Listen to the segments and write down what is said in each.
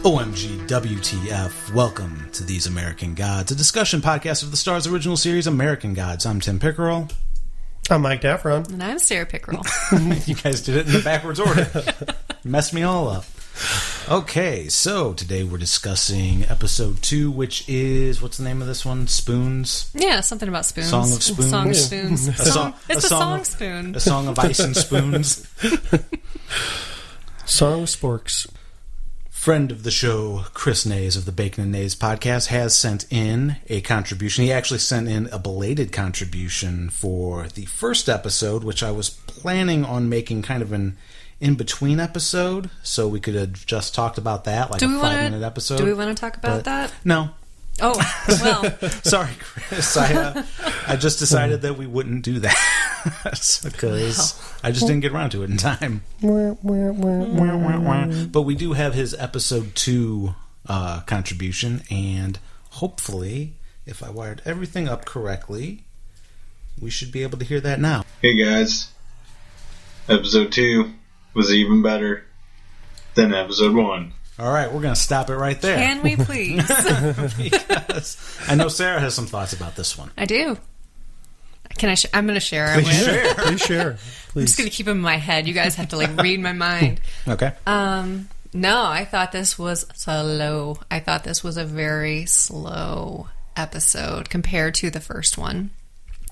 OMG WTF, welcome to These American Gods, a discussion podcast of the Star's original series, American Gods. I'm Tim Pickerel. I'm Mike Daffron. And I'm Sarah Pickerel. You guys did it in the backwards order. Messed me all up. Okay, so today we're discussing episode 2, which is, what's the name of this one? Spoons? Yeah, something about spoons. Song of Spoons? Song of Spoons. It's a song spoon. A song of ice and spoons. Song of sporks. Friend of the show, Chris Naes of the Bacon and Naes podcast, has sent in a contribution. He actually sent in a belated contribution for the first episode, which I was planning on making kind of an in-between episode, so we could have just talked about that, like a 5-minute episode. Do we want to talk about that? No. Oh, well. Sorry, Chris. I just decided that we wouldn't do that because I just didn't get around to it in time. But we do have his episode 2 contribution, and hopefully, if I wired everything up correctly, we should be able to hear that now. Hey guys, episode 2 was even better than episode 1. All right, we're going to stop it right there. Can we please? Because I know Sarah has some thoughts about this one. I do. Can I? I'm going to share. Please share. Please share. I'm just going to keep them in my head. You guys have to read my mind. Okay. No, I thought this was slow. I thought this was a very slow episode compared to the first one.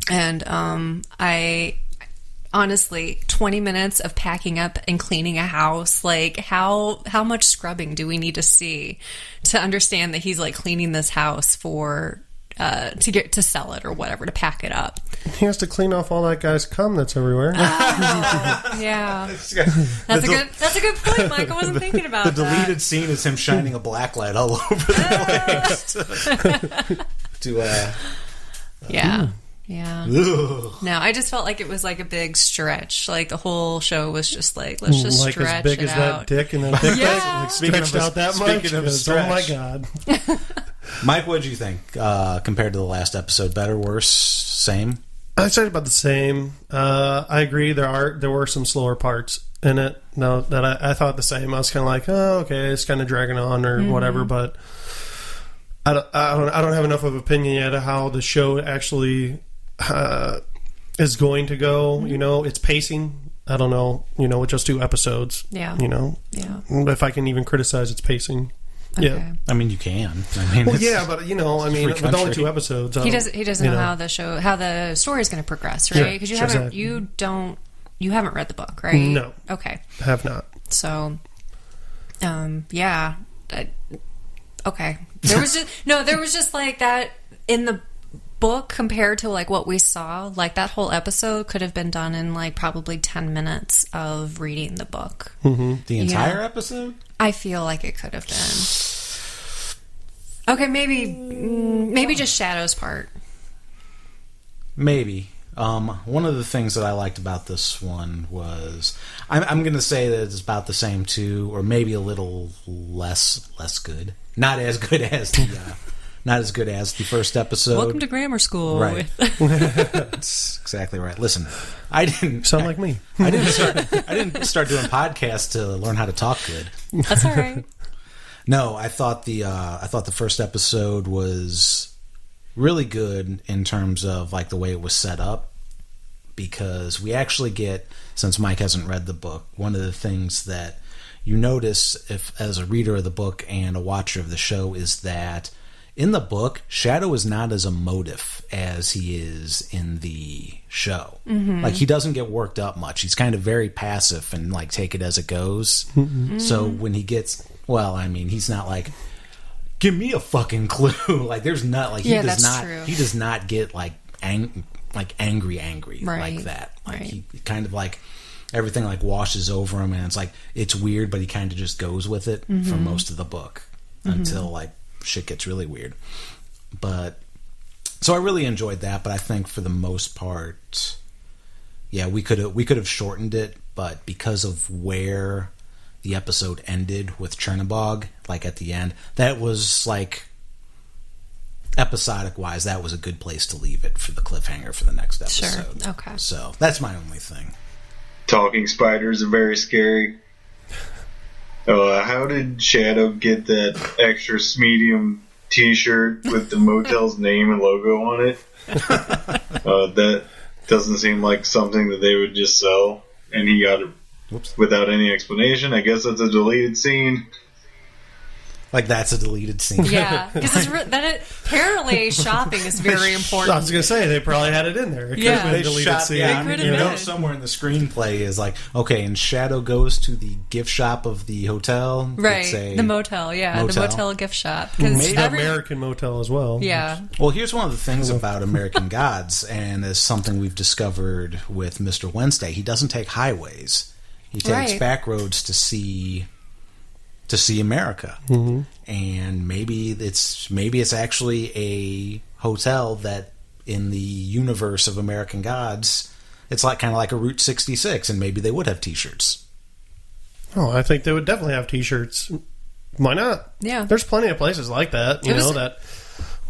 And I honestly, 20 minutes of packing up and cleaning a house, how much scrubbing do we need to see to understand that he's cleaning this house for to sell it or whatever, to pack it up? He has to clean off all that guy's cum that's everywhere. Yeah. That's a good point, Mike. I wasn't thinking about that. The deleted scene is him shining a black light all over the place. Yeah. Yeah. Ugh. No, I just felt like it was a big stretch. The whole show was just let's just stretch it out. As big as that dick and that dick stretched out that much. Speaking of stretch. Oh my God. Mike, what did you think compared to the last episode? Better, worse, same? I'd say about the same. I agree. There were some slower parts in it. No, that I thought the same. I was kind of like, oh, okay, it's kind of dragging on or whatever. But I don't have enough of an opinion yet of how the show actually is going to go. Its pacing. I don't know. With just 2 episodes. Yeah. Yeah. If I can even criticize its pacing. Okay. Yeah. I mean, you can. Well, yeah, but with only 2 episodes, he doesn't know how the story is going to progress, right? Because you haven't read the book, right? No. Okay. I have not. So, yeah. Okay. There was just that in the book compared to what we saw. That whole episode could have been done in probably 10 minutes of reading the book. Mm-hmm. The entire episode? I feel like it could have been. Okay, maybe just Shadow's part. Maybe. One of the things that I liked about this one was I'm going to say that it's about the same too, or maybe a little less good. Not as good as the first episode. Welcome to grammar school. Right. That's exactly right. Listen, I didn't sound like me. I didn't start doing podcasts to learn how to talk good. That's all right. No, I thought the first episode was really good in terms of the way it was set up, because we actually get, since Mike hasn't read the book, one of the things that you notice if as a reader of the book and a watcher of the show is that in the book, Shadow is not as emotive as he is in the show. Mm-hmm. He doesn't get worked up much. He's kind of very passive and take it as it goes. Mm-hmm. So when he gets, he's not give me a fucking clue. There's not he does not get angry right. like that. Right. He kind of everything washes over him, and it's it's weird, but he kind of just goes with it for most of the book until shit gets really weird. But so I really enjoyed that, but I think for the most part, yeah, we could have shortened it, but because of where the episode ended with Chernobog, at the end, that was episodic wise, that was a good place to leave it for the cliffhanger for the next episode. Sure. Okay. So that's my only thing. Talking spiders are very scary. How did Shadow get that extra medium T-shirt with the motel's name and logo on it? That doesn't seem like something that they would just sell, and he got it without any explanation. I guess that's a deleted scene. Like, that's a deleted scene. Yeah, because apparently shopping is very important. I was going to say, they probably had it in there. It could have been a deleted scene. Yeah, somewhere in the screenplay is like, okay, and Shadow goes to the gift shop of the hotel. Right, the motel, the motel gift shop. Maybe American motel as well. Yeah. Well, here's one of the things about American Gods, and it's something we've discovered with Mr. Wednesday. He doesn't take highways. He takes back roads to see America. Mm-hmm. And maybe it's actually a hotel that in the universe of American Gods, it's like kind of like a Route 66, and maybe they would have T-shirts. Oh, I think they would definitely have T-shirts. Why not? Yeah, there's plenty of places like that. That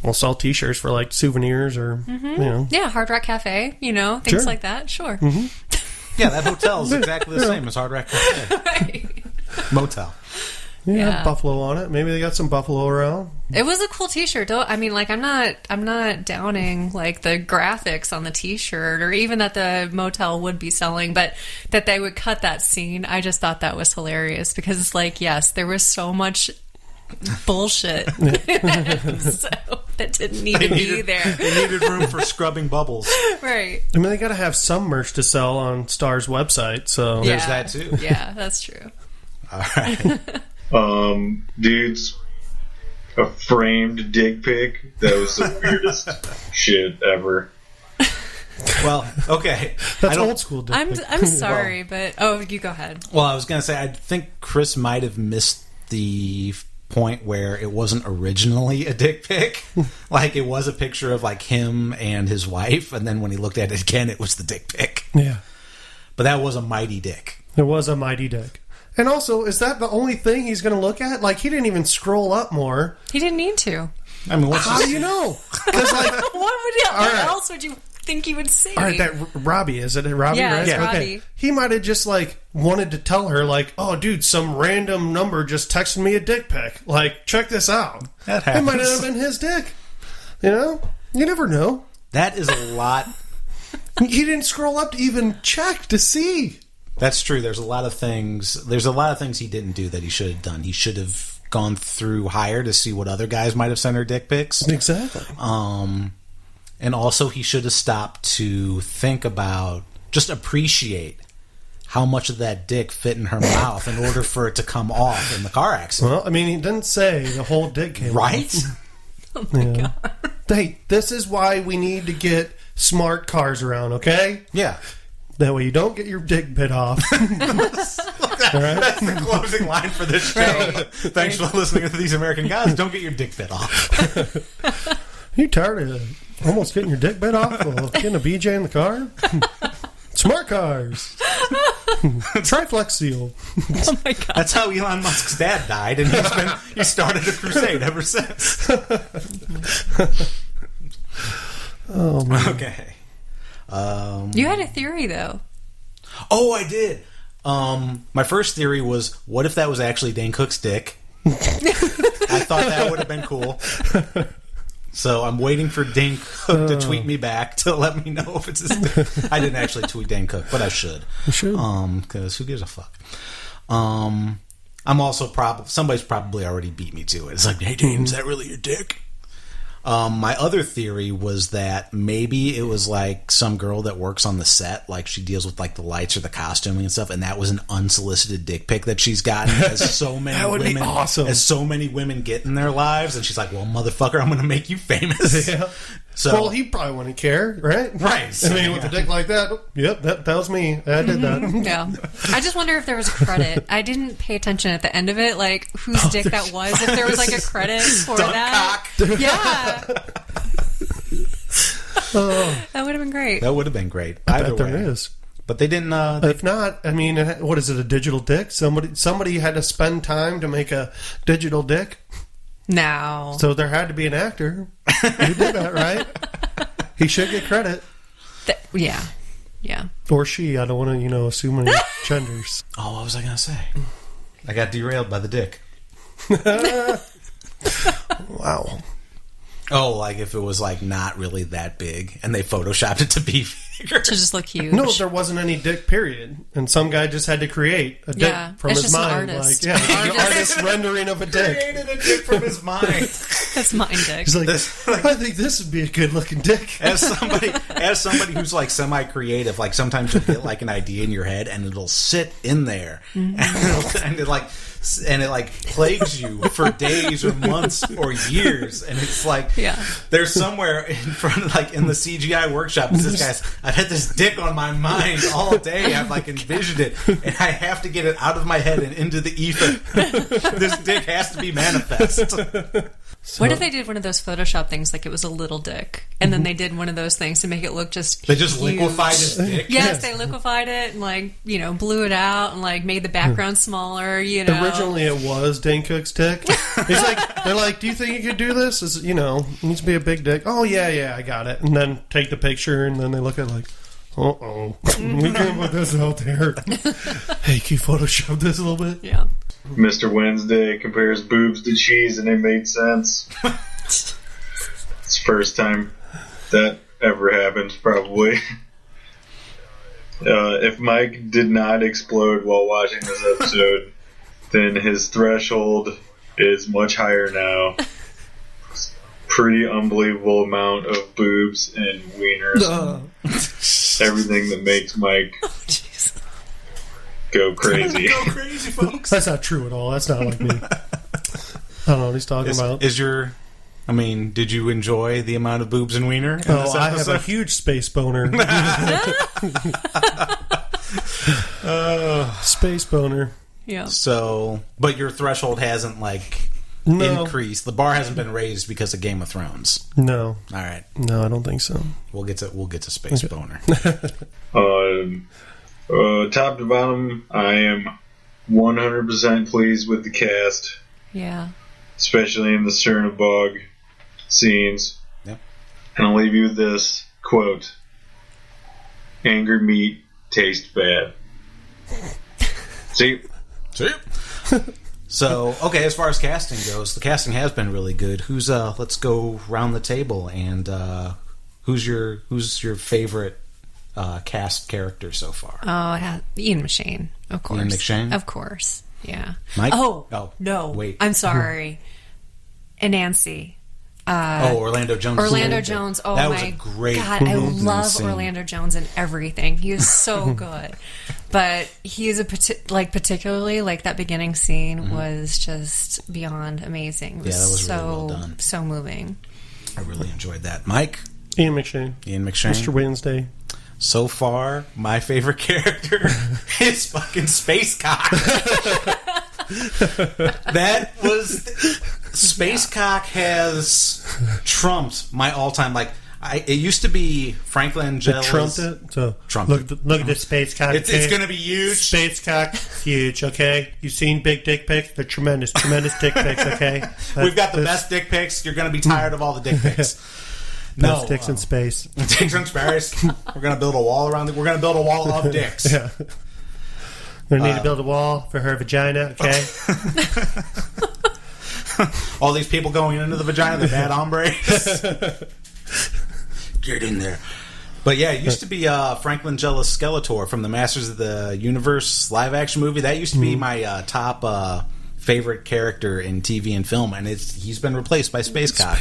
will sell T-shirts for like souvenirs or Hard Rock Cafe. Things like that. Sure. Mm-hmm. Yeah, that hotel is exactly the same as Hard Rock Cafe. Right. Motel. Yeah, buffalo on it. Maybe they got some buffalo around. It was a cool T-shirt. I'm not downing like the graphics on the T-shirt or even that the motel would be selling, but that they would cut that scene. I just thought that was hilarious because it's like, yes, there was so much bullshit so that didn't need to be there. They needed room for scrubbing bubbles. Right. I mean, they got to have some merch to sell on Star's website, so there's that too. Yeah, that's true. All right. Dude's a framed dick pic. That was the weirdest shit ever. Well, okay. That's old school dick pic. I'm sorry, but you go ahead. Well, I was going to say, I think Chris might have missed the point where it wasn't originally a dick pic. Like, it was a picture of like him and his wife, and then when he looked at it again, it was the dick pic. Yeah. But that was a mighty dick. It was a mighty dick. And also, is that the only thing he's going to look at? Like, he didn't even scroll up more. He didn't need to. I mean, how do you know? Because what else would you think he would see? All right, that Robbie, is it Robbie? Yeah, right? it's Robbie. Okay. He might have just like wanted to tell her, like, "Oh, dude, some random number just texted me a dick pic. Like, check this out." That happens. It might not have been his dick. You never know. That is a lot. He didn't scroll up to even check to see. That's true. There's a lot of things he didn't do that he should have done. He should have gone through higher to see what other guys might have sent her dick pics. Exactly. And also he should have stopped to think about, just appreciate how much of that dick fit in her mouth in order for it to come off in the car accident. Well, I mean, he didn't say the whole dick came right? off. Oh my God. Hey, this is why we need to get smart cars around, okay? Yeah. That way you don't get your dick bit off. All right? That's the closing line for this show. Right. Thanks for listening to These American Gods. Don't get your dick bit off. You tired of almost getting your dick bit off while getting a BJ in the car? Smart cars. Triflex seal. Oh my God. That's how Elon Musk's dad died, and he started a crusade ever since. Oh, man. Okay. You had a theory, though. Oh, I did. My first theory was, what if that was actually Dane Cook's dick? I thought that would have been cool. So I'm waiting for Dane Cook to tweet me back to let me know if it's his dick. I didn't actually tweet Dane Cook, but I should. You should. Because who gives a fuck? I'm also somebody's probably already beat me to it. It's like, hey, Dane, is that really your dick? My other theory was that maybe it was like some girl that works on the set, like she deals with like the lights or the costuming and stuff, and that was an unsolicited dick pic that she's gotten, as so many that would women, be awesome. As so many women get in their lives, and she's like, "Well, motherfucker, I'm going to make you famous." Yeah. So, well, he probably wouldn't care, right? Right. I mean, with a dick like that, yep, that was me. I did that. Yeah. I just wonder if there was a credit. I didn't pay attention at the end of it, like whose dick that was. If there was like a credit for that. Cock. Yeah. That would have been great. That would have been great. I Either bet there way. is. But they didn't. If not, I mean, what is it? A digital dick? Somebody had to spend time to make a digital dick. No. So there had to be an actor who did that, right? He should get credit. Yeah. Yeah. Or she. I don't want to, assume any genders. Oh, what was I going to say? I got derailed by the dick. Wow. Oh, like if it was like not really that big and they photoshopped it to be bigger. To just look huge. No, there wasn't any dick, period. And some guy just had to create a dick from it's his just mind. an artist. Like, an artist rendering of a dick. Created a dick from his mind. That's mine dick. He's like, I think this would be a good looking dick. As somebody who's like semi-creative, like sometimes you'll get like an idea in your head and it'll sit in there, and it like plagues you for days or months or years, and it's like there's somewhere in front of like in the CGI workshop, it's this guy's, I've had this dick on my mind all day, I've like envisioned it, and I have to get it out of my head and into the ether. This dick has to be manifest. What if they did one of those Photoshop things, like it was a little dick, and then they did one of those things to make it look just They just huge. liquefied his dick? Yes, they liquefied it and like, blew it out and like made the background smaller, Originally it was Dane Cook's dick. He's like, they're like, do you think you could do this? It needs to be a big dick. Oh yeah, I got it. And then take the picture, and then they look at it like, we can't put this out there. Hey, can you Photoshop this a little bit? Yeah. Mr. Wednesday compares boobs to cheese, and it made sense. It's the first time that ever happened, probably. If Mike did not explode while watching this episode, then his threshold is much higher now. Pretty unbelievable amount of boobs and wieners. Everything that makes Mike go crazy. Go crazy, folks. That's not true at all. That's not like me. I don't know what he's talking about. Did you enjoy the amount of boobs and wiener in this episode? I have a huge space boner. Space boner. Yeah. So, but your threshold hasn't increased. The bar hasn't been raised because of Game of Thrones. No. All right. No, I don't think so. We'll get to space boner. Top to bottom, I am 100% pleased with the cast. Yeah. Especially in the Cernabog scenes. Yep. And I'll leave you with this quote: "Angry meat tastes bad." See? So, okay, as far as casting goes, the casting has been really good. Let's go round the table, and who's your favorite cast character so far? Oh, Ian McShane, of course. Ian McShane? Of course, yeah. Mike? Oh, no. Wait. I'm sorry. And Nancy. Orlando Jones. Orlando Jones. Oh, that my was a great God. I love scene. Orlando Jones in everything. He is so good. But he is particularly like that beginning scene was just beyond amazing. It was that was so, really well done. So moving. I really enjoyed that. Mike? Ian McShane. Mr. Wednesday. So far, my favorite character is fucking Space Cock. That was... Space Cock has trumped my all-time... it used to be Frank Langella's... Trumped it? So, Trumped look at this Space Cock. It's going to be huge. Space Cock, huge, okay? You've seen big dick pics? They're tremendous dick pics, okay? We've got the best dick pics. You're going to be tired of all the dick pics. Best dicks in space. Dicks in space. We're going to build a wall around it. We're going to build a wall of dicks. Yeah. We're going to need to build a wall for her vagina, okay? All these people going into the vagina, the bad hombres. Get in there. But yeah, it used to be Frank Langella's Skeletor from the Masters of the Universe live-action movie. That used to be my top favorite character in TV and film, and he's been replaced by Space Cock.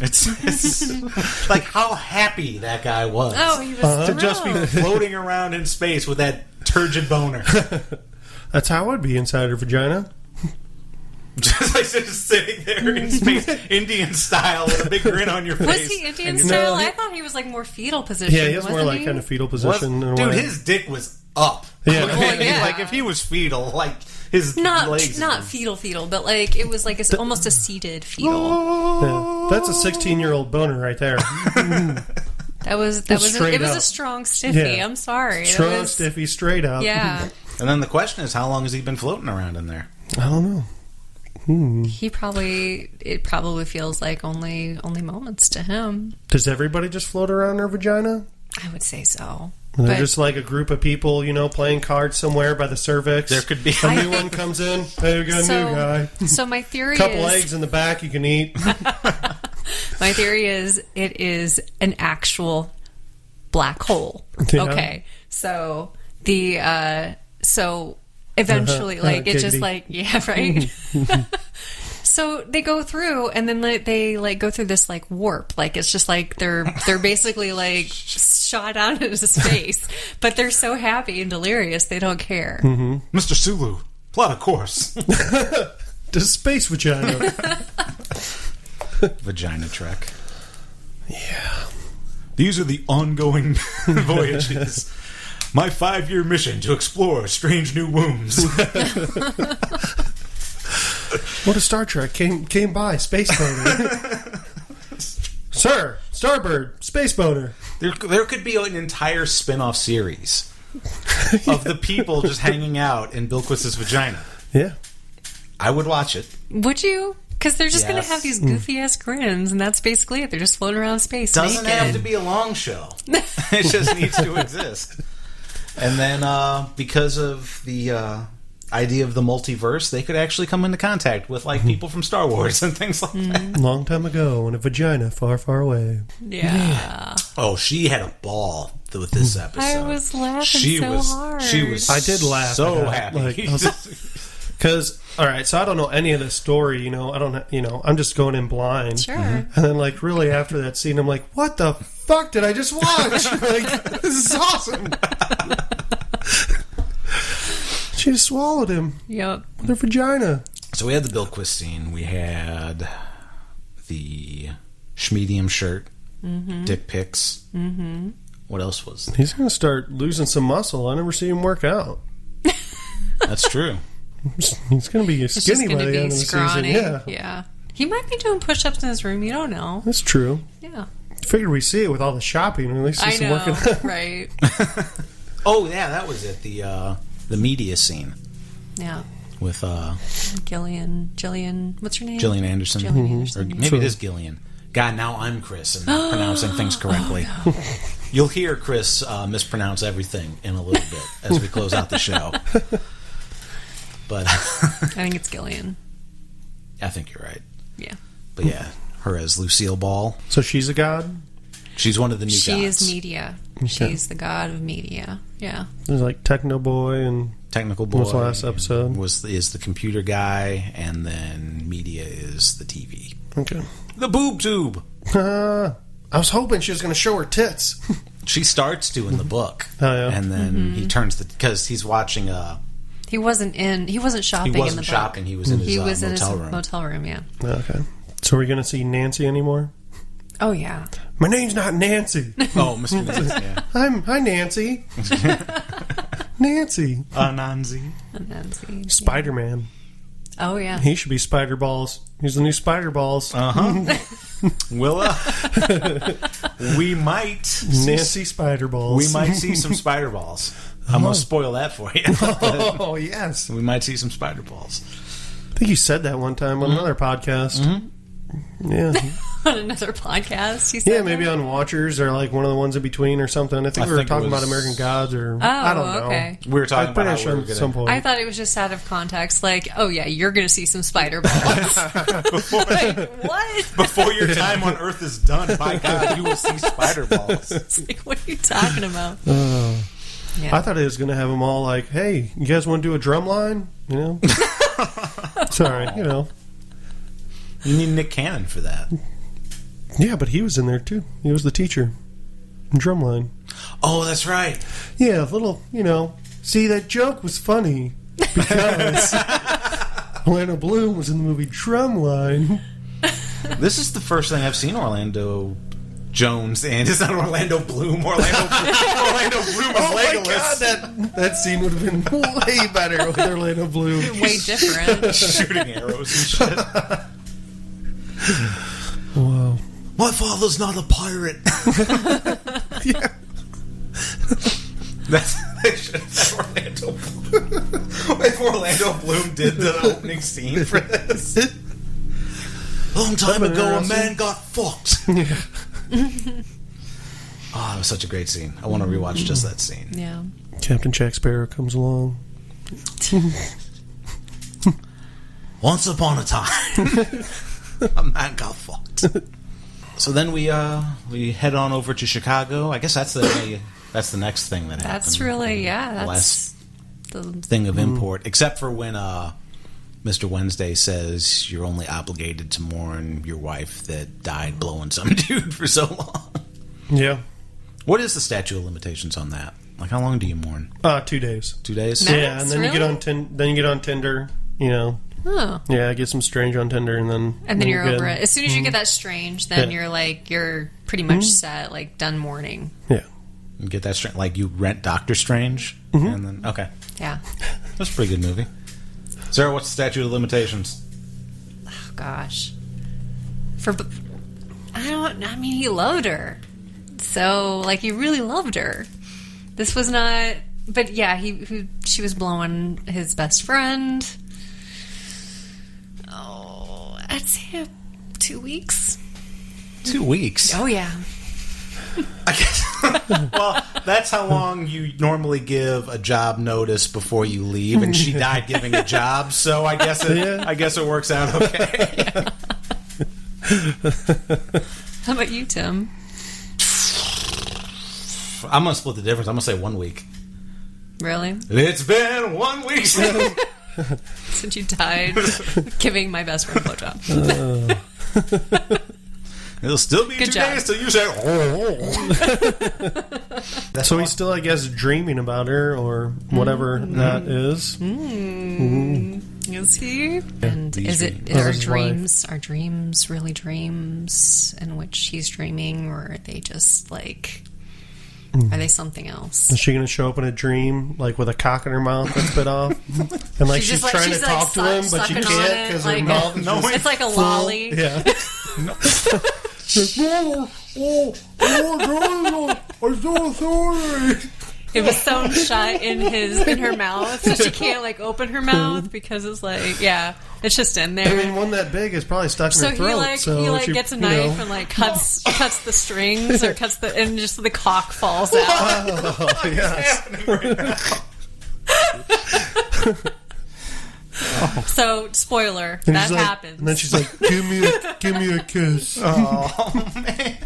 It's like how happy that guy was. Oh, he was to just be floating around in space with that turgid boner. That's how it would be inside her vagina. just sitting there in space, Indian style, with a big grin on your face. Was he Indian style? I thought he was like more fetal position. Yeah, he was more like kind of fetal position. Dude, his dick was up. Yeah. Like if he was fetal, like his legs. Not fetal, but like it was like almost a seated fetal. Yeah. That's a 16-year-old boner right there. It was a strong stiffy. Yeah. I'm sorry. Strong stiffy, straight up. Yeah. And then the question is, how long has he been floating around in there? I don't know. It probably feels like only moments to him. Does everybody just float around their vagina? I would say so. They're But- just like a group of people, playing cards somewhere by the cervix. There could be a new one comes in. Hey, we got a new guy. So my theory Couple is eggs in the back you can eat. my theory is it is an actual black hole. Yeah. Okay. So so eventually it's just giggity. right? So they go through and then they go through this warp. It's just they're basically shot out into space, but they're so happy and delirious they don't care. Mr. Sulu, plot a course. To space vagina. Vagina trek. Yeah. These are the ongoing voyages. My 5-year mission to explore strange new wombs. What if Star Trek came by? Space boner. Sir, Starbird, space boner. There could be an entire spin-off series of the people just hanging out in Bilquis's vagina. Yeah. I would watch it. Would you? Because they're just going to Yes. have these goofy ass grins, and that's basically it. They're just floating around space. Doesn't naked. have to be a long show. It just needs to exist. And then because of the idea of the multiverse, they could actually come into contact with people from Star Wars and things like that. Long time ago in a vagina far, far away. Yeah. Oh, she had a ball with this episode. I was laughing hard. She was. I did laugh so at that. happy. Because, all right, so I don't know any of this story, I don't, I'm just going in blind. Sure. And then, really after that scene, I'm like, what the fuck did I just watch? This is awesome. She just swallowed him Yep. with her vagina. So we had the Bilquist scene. We had the Schmedium shirt, dick pics. Mm-hmm. What else was there? He's going to start losing some muscle. I never see him work out. That's true. He's going to be It's just skinny going by to the be end of the scrawny. season. Yeah, Yeah. He might be doing push-ups in his room. You don't know. that's true. Yeah. Figured we see it with all the shopping. At least I he's know. working out. Right. Oh yeah, that was it. The media scene Yeah. with Jillian, what's her name? Gillian Anderson. Gillian Anderson. Or maybe it is Gillian. God, now I'm Chris and pronouncing things correctly. Oh, no. You'll hear Chris mispronounce everything in a little bit as we close out the show. But I think it's Gillian. I think you're right. Yeah. But yeah, her as Lucille Ball. So she's a god? She's one of the new She gods. is media. She's the god of media. Yeah. There's Techno Boy and Technical Boy What was the last episode? is the computer guy, and then media is the TV. okay. The boob tube. I was hoping she was going to show her tits. She starts to in the book. Oh, yeah. And then he turns because he's watching He wasn't shopping he in wasn't the book. shopping, he was in his He was in motel his room. motel room, yeah. Okay. So are we going to see Nancy anymore? Oh, yeah. My name's not Nancy. Oh, Mr. Nancy, yeah. Hi, Nancy. Nancy. Anansi. Nancy. Spider-Man. Oh, yeah. He should be Spider Balls. He's the new Spider Balls. Willa. We might Nancy Spider Balls. we might see some spider balls. I'm gonna spoil that for you. Oh, yes. We might see some spider balls. I think you said that one time on another podcast. Yeah. On another podcast, he said Yeah, maybe that? on Watchers or one of the ones in between or something. I think we were think it talking was- about American Gods or Oh, I don't know. okay. We were talking I'm pretty about how sure we were at gonna, some point. I thought it was just out of context. Oh, yeah, you're going to see some spider balls. What? before your time on Earth is done, by God, you will see spider balls. It's what are you talking about? I thought it was going to have them all hey, you guys want to do a drum line? Sorry, You need Nick Cannon for that. Yeah, but he was in there too. He was the teacher. Drumline. Oh, that's right. Yeah, a little, see, that joke was funny because Orlando Bloom was in the movie Drumline. This is the first thing I've seen Orlando Jones, and it's not Orlando Bloom. Orlando Bloom is Oh my Legolas. God, that scene would have been way better with Orlando Bloom. Way different. Shooting arrows and shit. Wow. My father's not a pirate. Yeah. They should have Orlando Bloom. If Orlando Bloom did the opening scene for this. Long time That'd been ago, a interesting. man got fucked. Oh, it was such a great scene. I want to rewatch just that scene. Yeah. Captain Jack Sparrow comes along. Once upon a time, a man got fucked. So then we head on over to Chicago. I guess that's the next thing that happened. That's really, that's last the thing of import. Except for when Mr. Wednesday says you're only obligated to mourn your wife that died blowing some dude for so long. Yeah. What is the statute of limitations on that? Like, how long do you mourn? 2 days. 2 days? No. Yeah, and then you get on Tinder, you know. Oh. Yeah, get some strange on Tinder, and then you're good. over it. As soon as you get that strange, then you're pretty much set, like done mourning. Yeah. You get that straight. Like, you rent Doctor Strange, and then okay, Yeah. that's a pretty good movie. Sarah, what's the statute of limitations? Oh gosh. I mean, he loved her, so like he really loved her. This was not, but yeah, she was blowing his best friend. Oh, I'd say 2 weeks. 2 weeks. Oh yeah. I guess. Well, that's how long you normally give a job notice before you leave, and she died giving a job, so I guess it works out okay. How about you, Tim? I'm gonna split the difference. I'm gonna say 1 week. Really? It's been 1 week since Since you died giving my best friend a blowjob. It'll still be Good 2 job. days till you say, That's So he's still, I guess, dreaming about her or whatever that is. Is he? And These dreams. are dreams really dreams in which he's dreaming, or are they just like, are they something else? Is she going to show up in a dream, like with a cock in her mouth that's bit off? And like she's trying to talk to him, but she sucking on can't it, because like her mouth is just it's like a full. lolly. Yeah. I'm so sorry. It was sewn shut in her mouth, so she can't like open her mouth because it's like, yeah, it's just in there. I mean, one that big is probably stuck in So her throat. he gets a knife and like cuts the strings or and just the cock falls out. Oh, yes. So spoiler, And that she's like- happens. And then she's like, give me a kiss. oh man.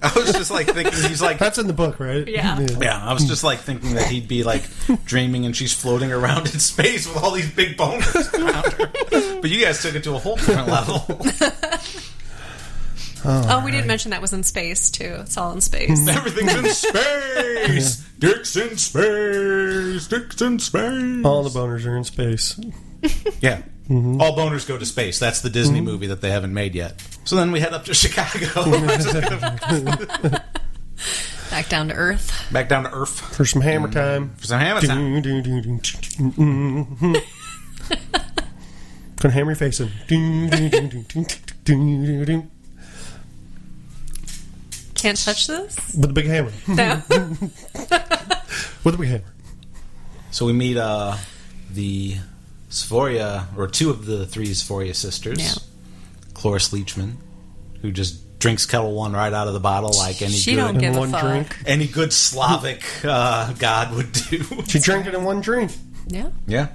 I was just like thinking he's like, That's in the book, right? Yeah. yeah, I was just like thinking that he'd be like dreaming and she's floating around in space with all these big boners around her. But you guys took it to a whole different level. We didn't mention that was in space too. It's all in space. Everything's in space. Dick's in space. Dick's in space. All the boners are in space. Yeah. All boners go to space. That's the Disney movie that they haven't made yet. So then we head up to Chicago. Back down to Earth. Back down to Earth For some hammer time. for some hammer time. Gonna hammer your face in. Can't touch this? With a big hammer. No. With a big hammer. So we meet the Sphoria, or two of the three Sphoria sisters. Yeah. Cloris Leachman, who just drinks Kettle One right out of the bottle like any She don't give a one fuck. drink. any good Slavic god would do. She drank it in one drink. Yeah. Yeah.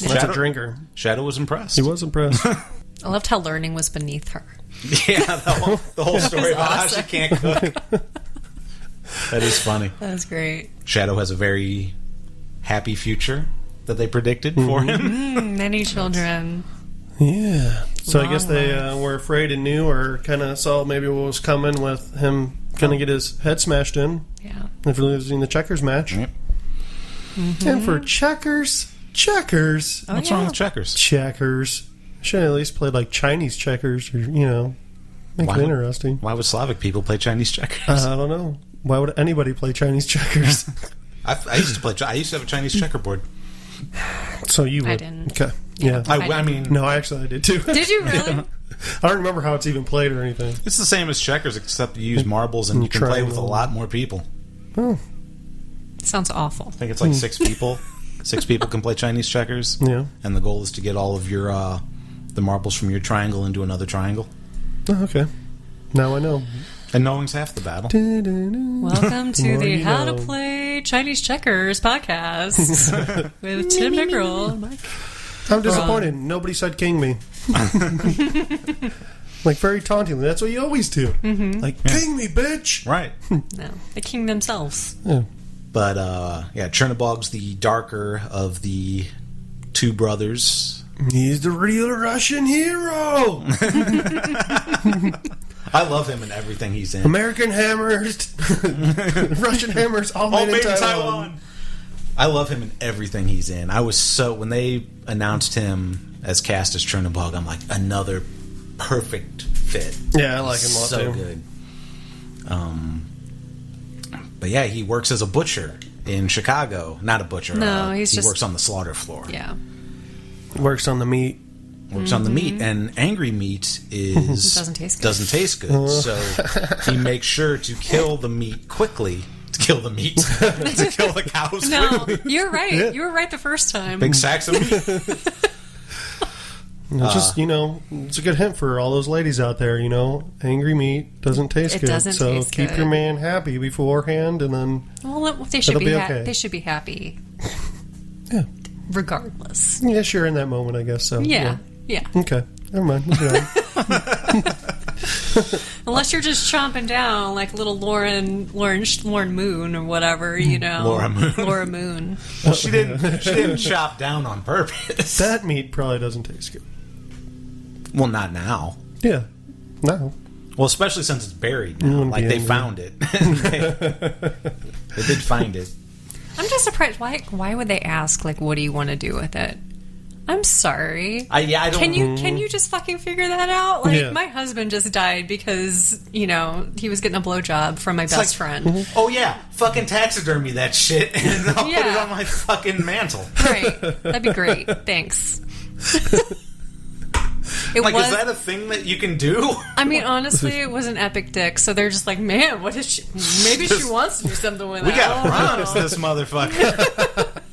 That's a drinker. Shadow was impressed. He was impressed. I loved how learning was beneath her. Yeah, the whole story about how awesome. she can't cook. That is funny. That was great. Shadow has a very happy future that they predicted for him. Many children. Yeah. So I Long guess they life. were afraid and knew, or kind of saw maybe what was coming with him going to get his head smashed in Yeah. if losing the checkers match. Yep. And for checkers. Oh, What's yeah. wrong with checkers? Checkers. Should have at least played like Chinese checkers, or make Why it would- interesting. Why would Slavic people play Chinese checkers? I don't know. Why would anybody play Chinese checkers? I used to play. I used to have a Chinese checkerboard. So you would. I didn't. Okay. Yeah. I mean, No, actually, I did too. Did you really? I don't remember how it's even played or anything. it's the same as checkers, except you use marbles and you can play with a triangle. lot more people. Oh, Sounds awful. I think it's like 6 people. 6 people can play Chinese checkers, yeah. and the goal is to get all of your the marbles from your triangle into another triangle. Oh, okay. Now I know. And knowing's half the battle. Welcome to More the you How know. to Play Chinese Checkers podcast with Tim Pickerel. I'm disappointed. Nobody said king me. Like, very tauntingly. That's what you always do. Mm-hmm. Like, king me, bitch! Right. No, the king themselves. Yeah. But, Chernobog's the darker of the two brothers. He's the real Russian hero! I love him in everything he's in. American hammers, Russian hammers, all made in Taiwan. I love him in everything he's in. I was when they announced him as cast as Chernobog, I'm like, another perfect fit. Yeah, I like him a lot, so too. good. But yeah, he works as a butcher in Chicago. Not a butcher. No, he just works on the slaughter floor. Yeah. Works on the meat. Works on the meat, and angry meat is Doesn't taste good. Doesn't taste good. So he makes sure to kill the meat quickly. To kill the meat. To kill the cows No, quickly. you're right. Yeah. You were right the first time. Big sacks of meat. It's just, it's a good hint for all those ladies out there, Angry meat doesn't taste It good. doesn't so taste keep good. your man happy beforehand, and then... Well, they should It'll be, be okay. They should be happy. Yeah. Regardless. Yeah, sure, in that moment, I guess so. Yeah. Okay, never mind. Moving on. Unless you're just chomping down like little Lauren Moon or whatever, Laura Moon. Laura Moon. Well, she didn't chop down on purpose. That meat probably doesn't taste good. Well, not now. Yeah. No. Well, especially since it's buried now. wouldn't Like, be they angry. found it. They did find it. I'm just surprised. Why would they ask, like, what do you want to do with it? I'm sorry. I don't... Can you just fucking figure that out? Like, Yeah. my husband just died because, he was getting a blowjob from my best friend. Oh, yeah. Fucking taxidermy that shit, and I'll put it Yeah. on my fucking mantle. Right. That'd be great. Thanks. It Like, was, is that a thing that you can do? I mean, honestly, it was an epic dick, so they're just like, man, what is she... Maybe she wants to do something with We that. gotta I don't promise know. this motherfucker.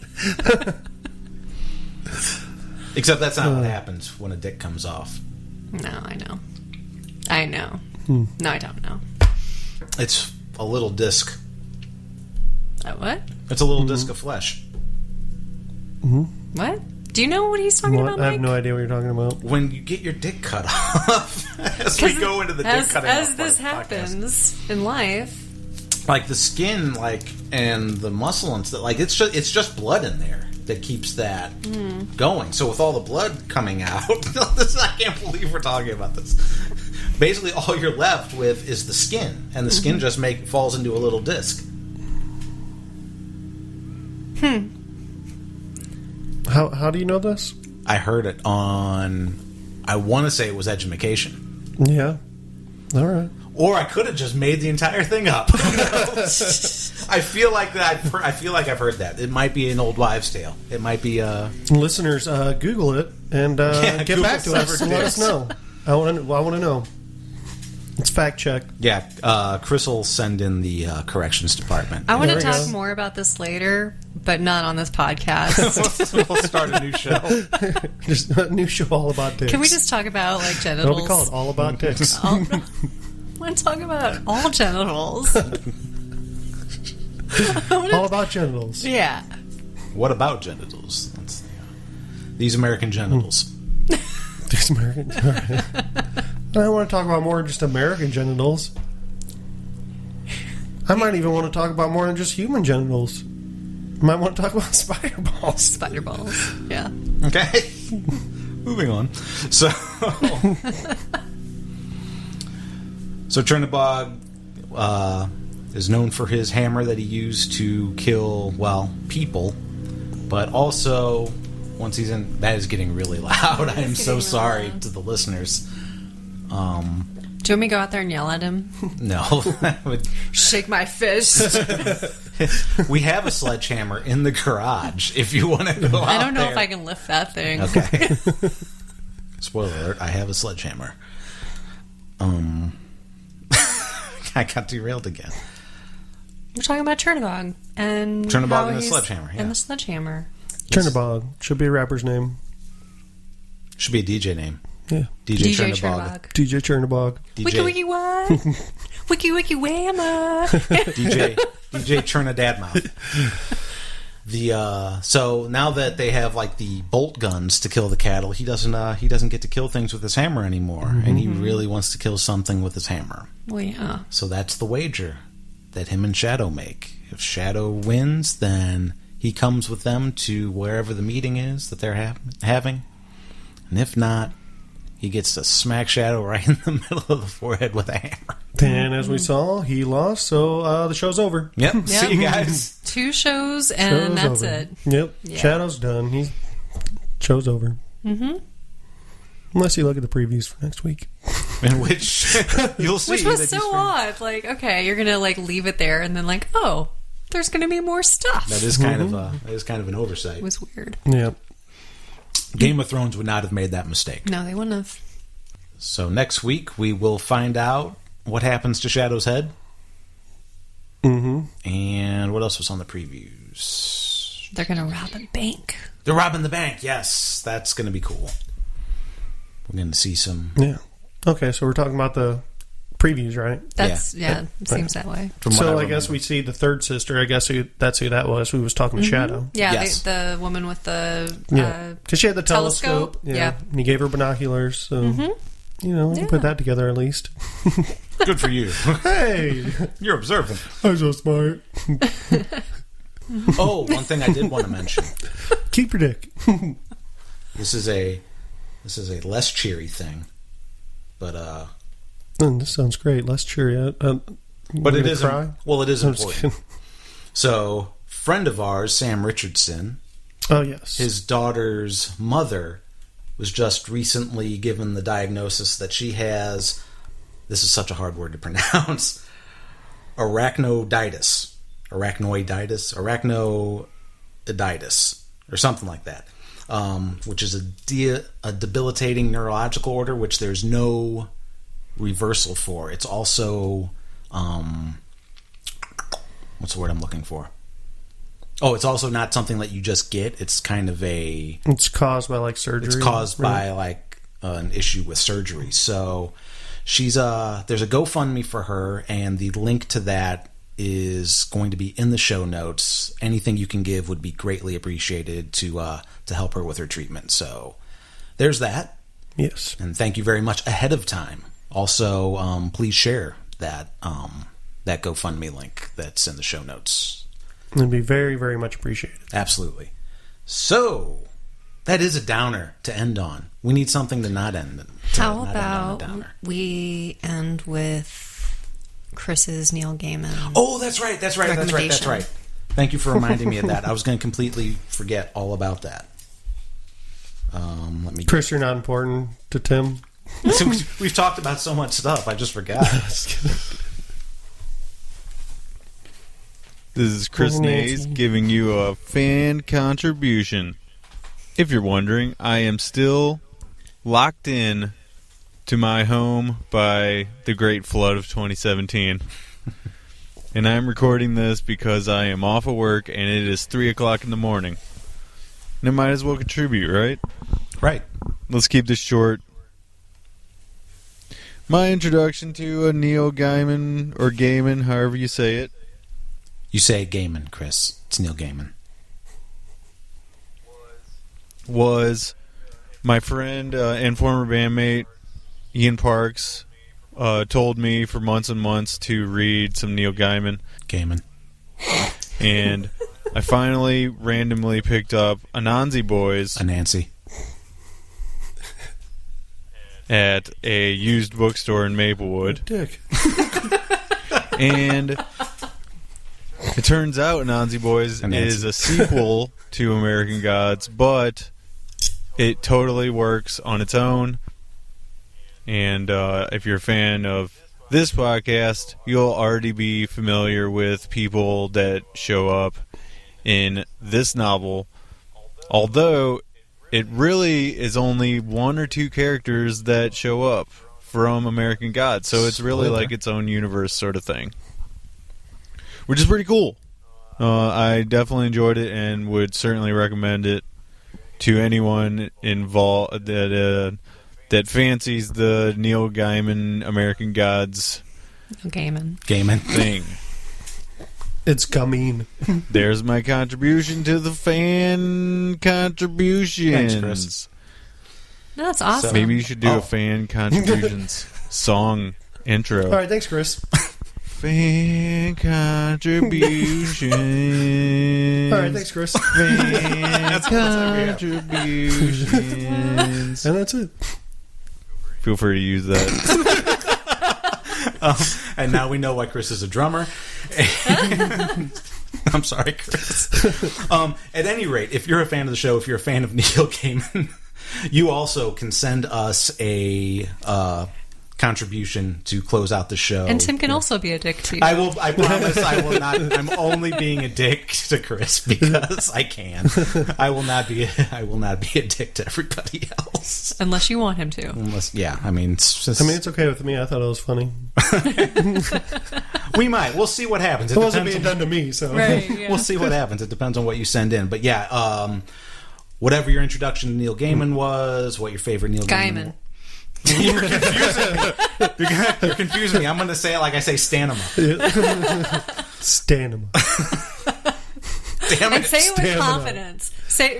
Except that's not what happens when a dick comes off. No, I know. No, I don't know. It's a little disc. What? It's a little disc of flesh. What? Do you know what he's talking about, I Mike? have no idea what you're talking about. When you get your dick cut off, as we go into the dick cutting off As this part of the podcast. happens in life, like the skin, and the muscle and stuff, it's just blood in there that keeps that going. So with all the blood coming out, I can't believe we're talking about this. Basically, all you're left with is the skin, and the skin just falls into a little disc. How do you know this? I heard it on, I want to say it was Edumacation. Yeah. All right. Or I could have just made the entire thing up. I feel like that. I feel like I've heard that. It might be an old wives' tale. It might be. Listeners, Google it and get Google back to us severed and let us dicks. know. I want to know. It's fact check. Yeah, Chris will send in the corrections department. I want to There we talk go. more about this later, but not on this podcast. We'll start a new show. Just a new show all about dicks. Can we just talk about like genitals? It'll be called All About Dicks. I want to talk about all genitals. All about genitals. Yeah. What about genitals? That's these American genitals. These American. All right. I want to talk about more than just American genitals. I might even want to talk about more than just human genitals. Might want to talk about spider balls. Spider balls. Yeah. Okay. Moving on. So Chernobog is known for his hammer that he used to kill, people, but also once he's in, that is getting really loud. I am so sorry to the listeners. Do you want me to go out there and yell at him? No, that would. Shake my fist. We have a sledgehammer in the garage. If you want to go out I don't know there. if I can lift that thing. Okay. Spoiler alert, I have a sledgehammer. I got derailed again. We're talking about Chernobog and Chernobog how and the he's- sledgehammer, yeah. And the sledgehammer. Chernobog should be a rapper's name. Should be a DJ name. Yeah. DJ DJ Chernobog. Chernobog. DJ Chernobog. Wiki wiki what? Wiki wiki whamma. DJ Chernadadmouth. So now that they have like the bolt guns to kill the cattle, he doesn't get to kill things with his hammer anymore, and he really wants to kill something with his hammer. Well, yeah. So that's the wager that him and Shadow make. If Shadow wins, then he comes with them to wherever the meeting is that they're having, and if not, he gets to smack Shadow right in the middle of the forehead with a hammer. And as we saw, he lost, so the show's over. Yep. See you guys. 2 shows and Show's that's over. it. Yep. Yeah. Shadow's done. Show's over. Mm-hmm. Unless you look at the previews for next week. In which you'll see. Which was that so he's odd. Like, okay, you're gonna like leave it there, and then like, oh, there's gonna be more stuff. That is kind of an oversight. It was weird. Yep. Game of Thrones would not have made that mistake. No, they wouldn't have. So next week we will find out what happens to Shadow's head. Mm-hmm. And what else was on the previews? They're gonna rob a bank. They're robbing the bank. Yes, that's going to be cool. We're going to see some. Yeah. Okay, so we're talking about the previews, right? That's it seems that way. From what So I remember. guess we see the third sister. I guess that's who that was. Who was talking to Shadow? Yeah, Yes. the woman with the Yeah, because she had the telescope. Yeah. And he gave her binoculars. So you know, you put that together at least. Good for you. Hey, You're observant. I'm so smart. Oh, one thing I did want to mention. Keep your dick. This is a less cheery thing, but This sounds great. Less cheery. but it is cry. well, it is I'm just important. kidding. So, friend of ours, Sam Richardson, Oh yes. his daughter's mother was just recently given the diagnosis that she has, this is such a hard word to pronounce, arachnoiditis, or something like that, which is a debilitating neurological order which there's no reversal for. It's also, what's the word I'm looking for? Oh, it's also not something that you just get. It's kind of It's caused by like surgery. It's caused right? by like an issue with surgery. So there's a GoFundMe for her, and the link to that is going to be in the show notes. Anything you can give would be greatly appreciated to help her with her treatment. So there's that. Yes. And thank you very much ahead of time. Also, please share that GoFundMe link that's in the show notes. It'd be very, very much appreciated. Absolutely. So that is a downer to end on. We need something to not end. How about we end with Chris's Neil Gaiman? Oh, that's right. recommendation. Thank you for reminding me of that. I was going to completely forget all about that. Let me. Chris, you're not important to Tim. So we've talked about so much stuff. I just forgot. This is Chris Naes giving you a fan contribution. If you're wondering, I am still locked in to my home by the Great Flood of 2017. And I'm recording this because I am off of work and it is 3 o'clock in the morning. And I might as well contribute, right? Right. Let's keep this short. My introduction to a Neil Gaiman, or Gaiman, however you say it. You say Gaiman, Chris. It's Neil Gaiman. Was my friend and former bandmate Ian Parks told me for months and months to read some Neil Gaiman. And I finally randomly picked up Anansi Boys Anansi. at a used bookstore in Maplewood. Dick. And it turns out Anansi Boys Anansi. is a sequel to American Gods, but it totally works on its own. And if you're a fan of this podcast, you'll already be familiar with people that show up in this novel. Although it really is only 1 or 2 characters that show up from American Gods. So it's really Spoiler. like its own universe sort of thing. Which is pretty cool. I definitely enjoyed it and would certainly recommend it to anyone involved that that fancies the Neil Gaiman American Gods Gaiman. thing. It's coming. There's my contribution to the fan contributions. Thanks, Chris. No, that's awesome. Maybe you should do a fan contributions song intro. All right, thanks, Chris. Fan contributions. All right, thanks, Chris. Fan contributions. And that's it. Feel free to use that. And now we know why Chris is a drummer. I'm sorry, Chris. At any rate, if you're a fan of the show, if you're a fan of Neil Gaiman, you also can send us a contribution to close out the show. And Tim can also be a dick to you. I promise I will not. I'm only being a dick to Chris because I can. I will not be a dick to everybody else. Unless you want him to. Unless, yeah, I mean, it's just, it's okay with me. I thought it was funny. we might. We'll see what happens. It wasn't being done to me, so Right, yeah. We'll see what happens. It depends on what you send in. But yeah, whatever your introduction to Neil Gaiman was, what your favorite Neil Gaiman. You're confusing me. You're confusing me. I'm going to say it like I say Stanima. Stanima. Damn And it. say it with Stamina. confidence.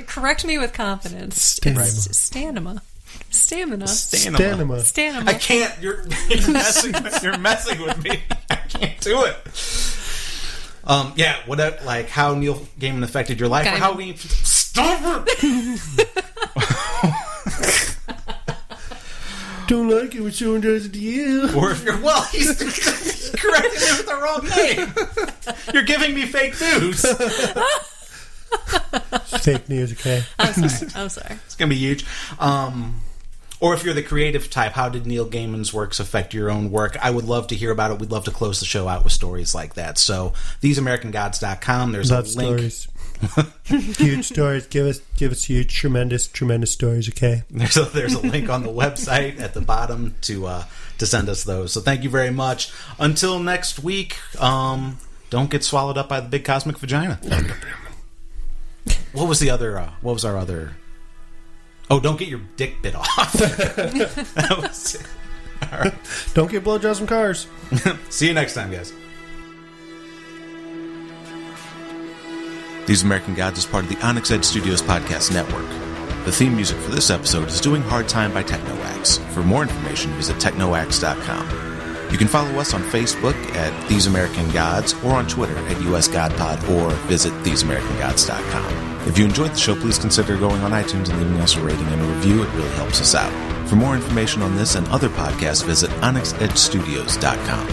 Correct me with confidence. Stamina. It's stamina. Stamina. Stanima. Stamina. I can't. You're messing with me. I can't do it. Yeah. What? Like how Neil Gaiman affected your life? Or how we stop it. Don't like it when someone does it to you. Or if you're he's correcting me with the wrong name. You're giving me fake news. Fake news, okay? I'm sorry. It's gonna be huge. Or if you're the creative type, how did Neil Gaiman's works affect your own work? I would love to hear about it. We'd love to close the show out with stories like that. So, theseamericangods.com. There's Love a link. stories. Huge stories. Give us huge, tremendous stories, okay? There's a link on the website at the bottom to send us those. So thank you very much. Until next week, don't get swallowed up by the big cosmic vagina. What was the other? What was our other? Oh, don't get your dick bit off. That was it. All right. Don't get blowjobs from cars. See you next time, guys. These American Gods is part of the Onyx Edge Studios podcast network. The theme music for this episode is Doing Hard Time by Technoax. For more information, visit technoax.com. You can follow us on Facebook at These American Gods or on Twitter at USGodPod or visit TheseAmericanGods.com. If you enjoyed the show, please consider going on iTunes and leaving us a rating and a review. It really helps us out. For more information on this and other podcasts, visit OnyxEdgeStudios.com.